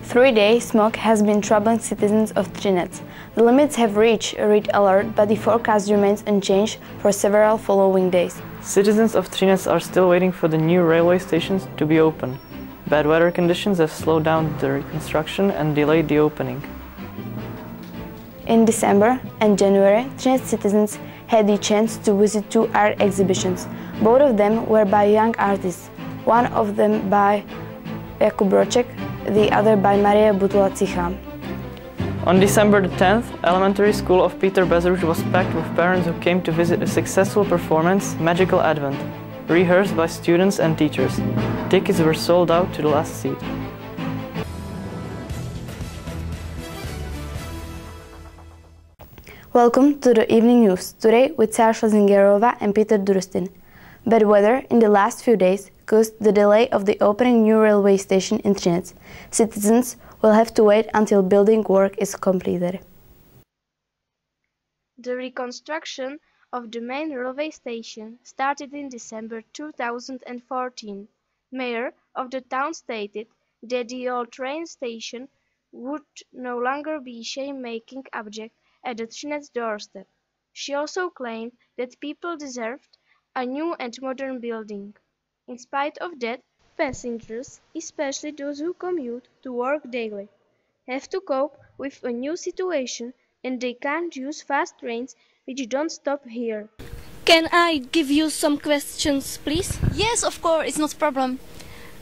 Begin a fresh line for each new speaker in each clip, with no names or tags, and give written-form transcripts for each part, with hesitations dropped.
3-day smog has been troubling citizens of Trinec. The limits have reached a red alert, but the forecast remains unchanged for several following days.
Citizens of Trinec are still waiting for the new railway stations to be open. Bad weather conditions have slowed down the reconstruction and delayed the opening.
In December and January, Trinec citizens had the chance to visit 2 art exhibitions. Both of them were by young artists, one of them by Jakub Roček, the other by Maria Butula-Cicha.
On December the 10th, elementary school of Peter Bezruč was packed with parents who came to visit a successful performance, Magical Advent, rehearsed by students and teachers. Tickets were sold out to the last seat.
Welcome to the evening news, today with Sarah Schlesinger-Rova and Peter Durustin. Bad weather in the last few days caused the delay of the opening new railway station in Trinec. Citizens will have to wait until building work is completed.
The reconstruction of the main railway station started in December 2014. Mayor of the town stated that the old train station would no longer be a shame-making object at the Trinec doorstep. She also claimed that people deserved a new and modern building. In spite of that, passengers, especially those who commute to work daily, have to cope with a new situation, and they can't use fast trains which don't stop here.
Can I give you some questions, please?
Yes, of course, it's not a problem.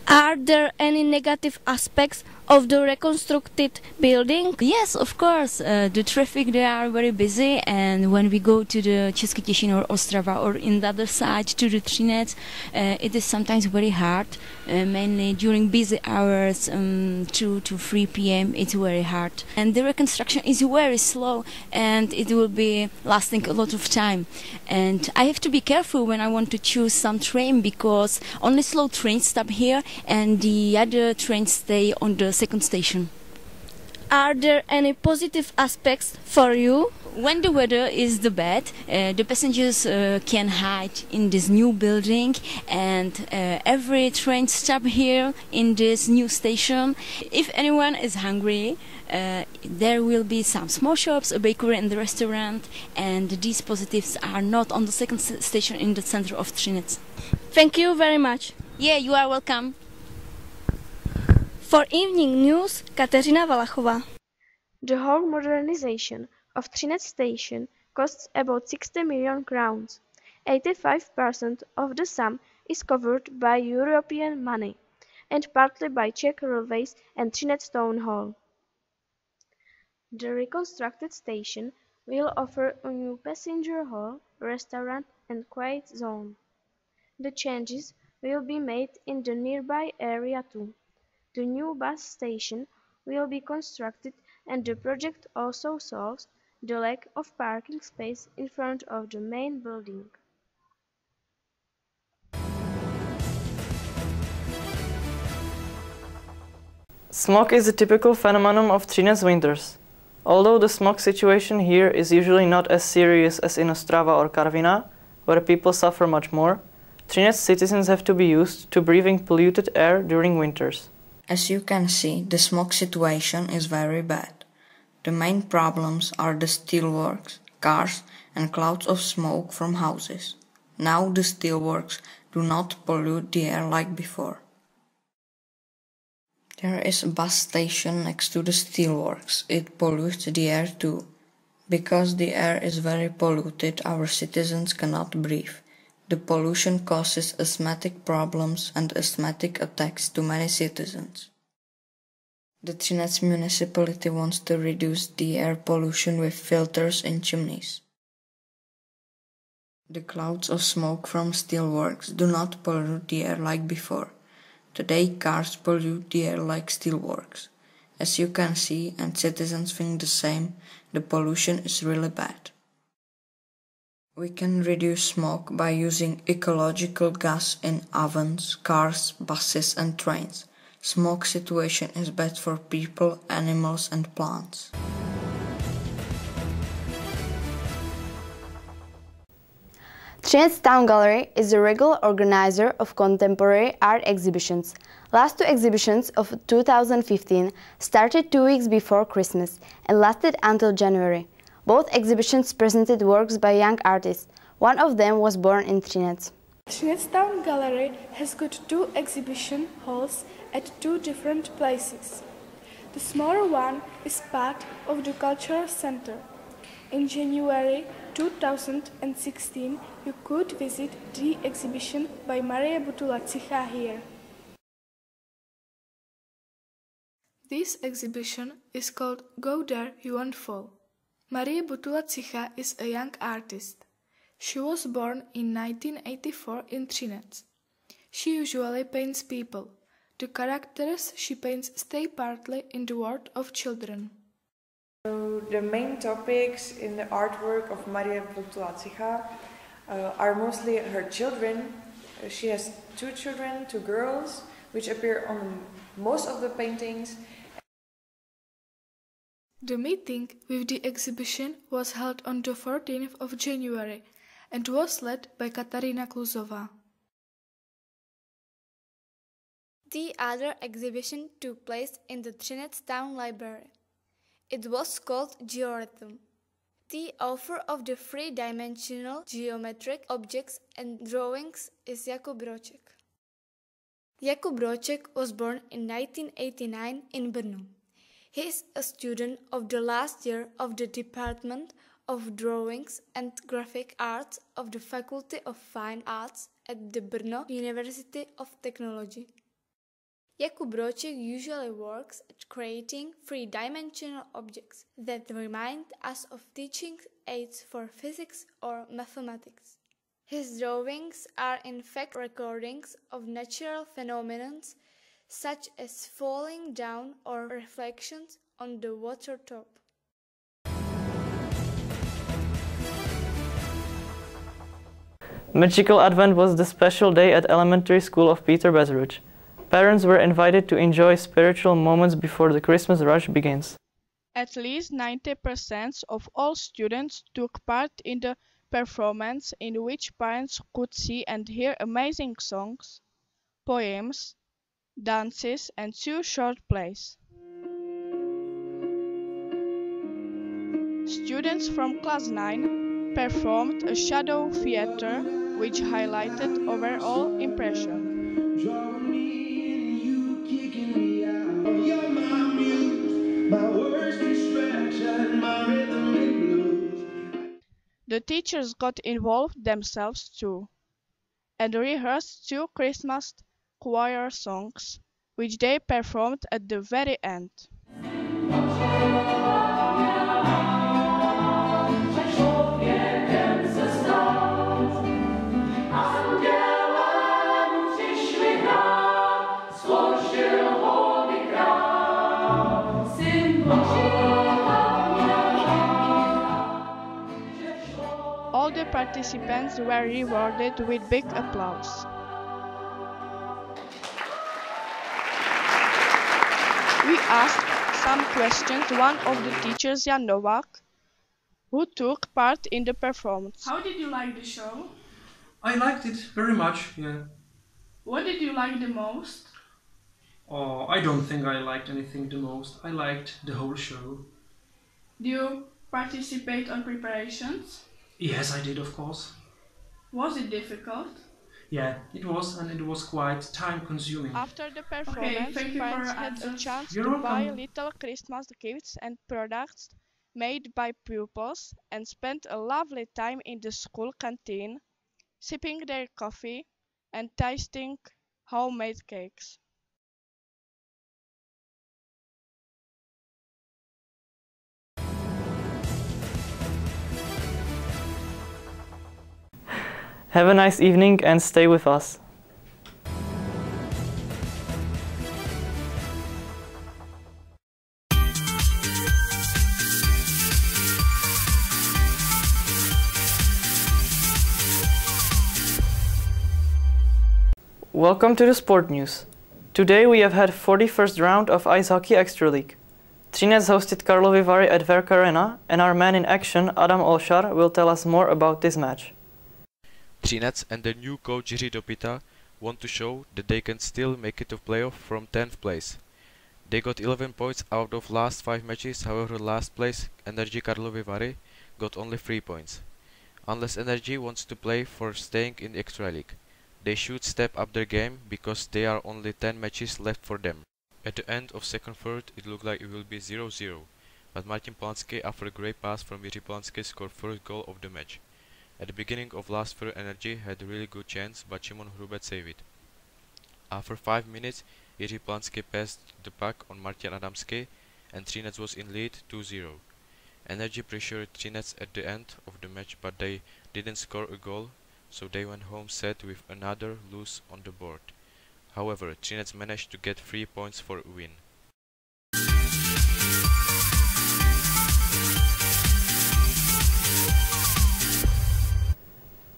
Are there any negative aspects of the reconstructed building?
Yes, of course. The traffic there are very busy, and when we go to the Český Těšín or Ostrava or in the other side to the Trinec, it is sometimes very hard, mainly during busy hours, 2 to 3 p.m. it's very hard. And the reconstruction is very slow, and it will be lasting a lot of time. And I have to be careful when I want to choose some train, because only slow trains stop here and the other trains stay on the second station.
Are there any positive aspects for you?
When the weather is the bad, the passengers can hide in this new building, and every train stop here in this new station. If anyone is hungry, there will be some small shops, a bakery and the restaurant, and these positives are not on the second station in the center of Trinec.
Thank you very much.
Yeah, you are welcome.
For evening news, Kateřina Valachová.
The whole modernization of Trinec station costs about 60 million crowns. 85% of the sum is covered by European money, and partly by Czech Railways and Trinec Town Hall. The reconstructed station will offer a new passenger hall, restaurant and quiet zone. The changes will be made in the nearby area too. The new bus station will be constructed, and the project also solves the lack of parking space in front of the main building.
Smog is a typical phenomenon of Trinec winters. Although the smog situation here is usually not as serious as in Ostrava or Karviná, where people suffer much more, Trinec citizens have to be used to breathing polluted air during winters.
As you can see, the smog situation is very bad. The main problems are the steelworks, cars and clouds of smoke from houses. Now the steelworks do not pollute the air like before. There is a bus station next to the steelworks. It pollutes the air too. Because the air is very polluted, our citizens cannot breathe. The pollution causes asthmatic problems and asthmatic attacks to many citizens. The Trinec municipality wants to reduce the air pollution with filters in chimneys. The clouds of smoke from steelworks do not pollute the air like before. Today cars pollute the air like steelworks. As you can see, and citizens think the same, the pollution is really bad. We can reduce smog by using ecological gas in ovens, cars, buses and trains. Smog situation is bad for people, animals and plants.
Trinec Town Gallery is a regular organizer of contemporary art exhibitions. Last two exhibitions of 2015 started 2 weeks before Christmas and lasted until January. Both exhibitions presented works by young artists. One of them was born in Trinec.
Trinec Town Gallery has got 2 exhibition halls at 2 different places. The smaller one is part of the Cultural Center. In January 2016, you could visit the exhibition by Maria Butula-Cicha here. This exhibition is called Go There You Won't Fall. Maria Butula-Cicha is a young artist. She was born in 1984 in Trinec. She usually paints people. The characters she paints stay partly in the world of children.
So the main topics in the artwork of Maria Butula-Cicha are mostly her children. She has 2 children, 2 girls, which appear on most of the paintings.
The meeting with the exhibition was held on the 14th of January and was led by Katarina Kluzová.
The other exhibition took place in the Trinec Town Library. It was called Georhythm. The author of the 3-dimensional geometric objects and drawings is Jakub Roček. Jakub Roček was born in 1989 in Brno. He is a student of the last year of the Department of Drawings and Graphic Arts of the Faculty of Fine Arts at the Brno University of Technology. Jakub Roček usually works at creating 3-dimensional objects that remind us of teaching aids for physics or mathematics. His drawings are in fact recordings of natural phenomena such as falling down or reflections on the water top.
Magical Advent was the special day at elementary school of Peter Bezruč. Parents were invited to enjoy spiritual moments before the Christmas rush begins.
At least 90% of all students took part in the performance, in which parents could see and hear amazing songs, poems, dances and 2 short plays. Students from class 9 performed a shadow theater which highlighted overall impression. The teachers got involved themselves too, and rehearsed 2 Christmas choir songs, which they performed at the very end. All the participants were rewarded with big applause. We asked some questions to one of the teachers, Jan Novak, who took part in the performance.
How did you like the show?
I liked it very much, yeah.
What did you like the most?
Oh, I don't think I liked anything the most. I liked the whole show.
Do you participate on preparations?
Yes, I did, of course.
Was it difficult?
Yeah, it was, and it was quite time-consuming.
After the performance, parents had a chance to buy little Christmas gifts and products made by pupils and spent a lovely time in the school canteen, sipping their coffee and tasting homemade cakes.
Have a nice evening and stay with us. Welcome to the sport news. Today we have had 41st round of Ice Hockey Extra League. Trinec hosted Karlovy Vary at Verk Arena, and our man in action, Adam Olšar, will tell us more about this match.
Trinec and their new coach Jiří Dopita want to show that they can still make it to playoff from 10th place. They got 11 points out of last 5 matches, however last place Energy Karlovy Vary got only 3 points. Unless Energy wants to play for staying in the Extra League, they should step up their game because there are only 10 matches left for them. At the end of second third it looked like it will be 0-0, but Martin Polanski after a great pass from Jiří Polanski scored first goal of the match. At the beginning of last third Energy had a really good chance, but Šimon Hrubec saved it. After 5 minutes Jiří Polanski passed the puck on Martin Adamski and Trinec was in lead 2-0. Energy pressured Trinec at the end of the match, but they didn't score a goal, so they went home sad with another loss on the board. However, Trinec managed to get 3 points for a win.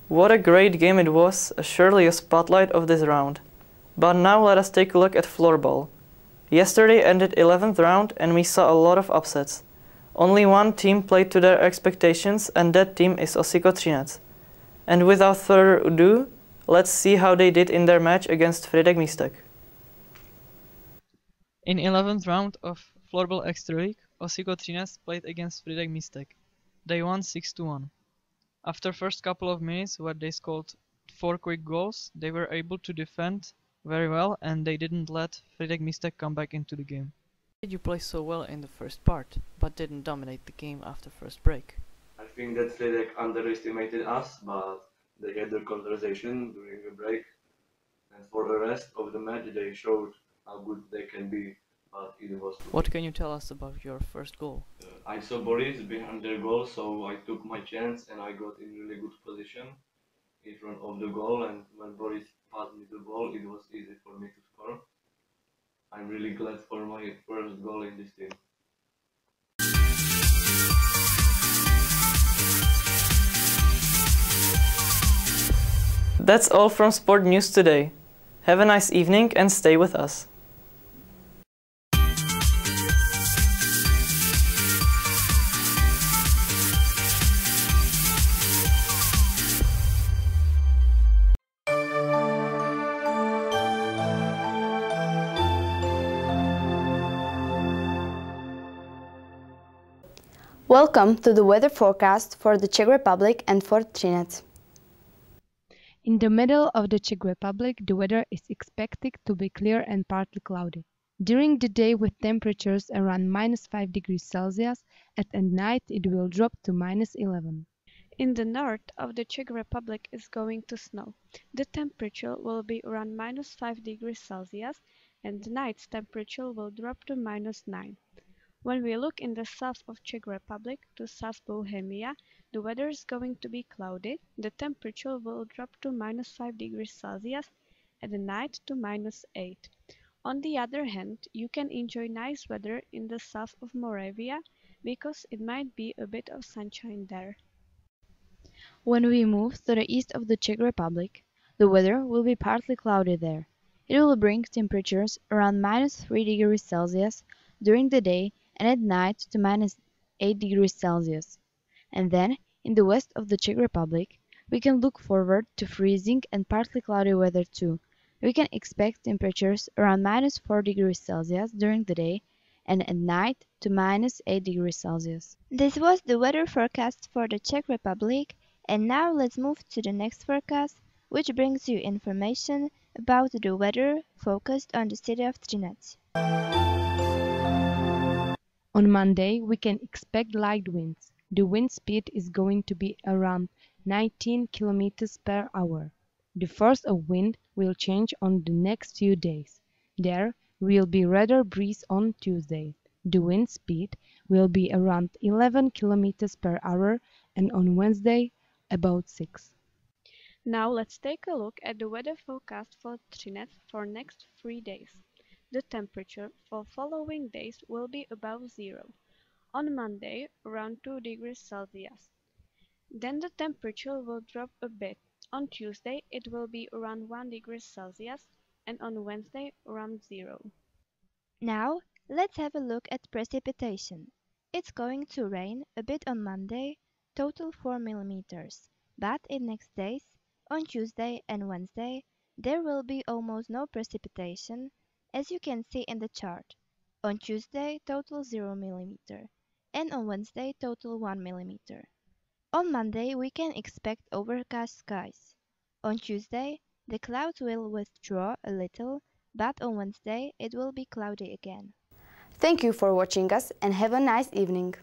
What a great game it was, surely a spotlight of this round. But now let us take a look at floorball. Yesterday ended 11th round and we saw a lot of upsets. Only one team played to their expectations and that team is Osiko Trinec. And without further ado, let's see how they did in their match against Frýdek Místek.
In 11th round of Floorball Extra League, Osiko Trinec played against Frýdek Místek. They won 6-1. After first couple of minutes where they scored 4 quick goals, they were able to defend very well and they didn't let Frýdek Místek come back into the game.
Did you play so well in the first part, but didn't dominate the game after first break?
I think that Frýdek underestimated us, but they had their conversation during the break, and for the rest of the match they showed how good they can be, but it was...
What can you tell us about your first goal?
I saw Boris behind their goal, so I took my chance and I got in really good position in front of the goal, and when Boris passed me the ball, it was easy for me to score. I'm really glad for my first goal in this team.
That's all from Sport News today. Have a nice evening and stay with us.
Welcome to the weather forecast for the Czech Republic and for Trinec.
In the middle of the Czech Republic, the weather is expected to be clear and partly cloudy. During the day with temperatures around -5 degrees Celsius, and at night it will drop to -11.
In the north of the Czech Republic is going to snow. The temperature will be around -5 degrees Celsius and the night's temperature will drop to -9. When we look in the south of Czech Republic to South Bohemia, the weather is going to be cloudy. The temperature will drop to -5 degrees Celsius at the night to -8. On the other hand, you can enjoy nice weather in the south of Moravia because it might be a bit of sunshine there.
When we move to the east of the Czech Republic, the weather will be partly cloudy there. It will bring temperatures around -3 degrees Celsius during the day and at night to -8 degrees Celsius. And then, in the west of the Czech Republic, we can look forward to freezing and partly cloudy weather too. We can expect temperatures around -4 degrees Celsius during the day and at night to -8 degrees Celsius.
This was the weather forecast for the Czech Republic, and now let's move to the next forecast, which brings you information about the weather focused on the city of Trinec.
On Monday, we can expect light winds. The wind speed is going to be around 19 km per hour. The force of wind will change on the next few days. There will be radar breeze on Tuesday. The wind speed will be around 11 km per hour and on Wednesday about 6.
Now let's take a look at the weather forecast for Trinec for next 3 days. The temperature for following days will be above zero. On Monday, around 2 degrees Celsius. Then the temperature will drop a bit. On Tuesday, it will be around 1 degree Celsius, and on Wednesday, around 0.
Now, let's have a look at precipitation. It's going to rain a bit on Monday, total 4 millimeters, but in next days, On Tuesday and Wednesday, there will be almost no precipitation, as you can see in the chart. On Tuesday, total 0 mm, and on Wednesday, total 1 mm. On Monday, we can expect overcast skies. On Tuesday, the clouds will withdraw a little, but on Wednesday, it will be cloudy again.
Thank you for watching us and have a nice evening.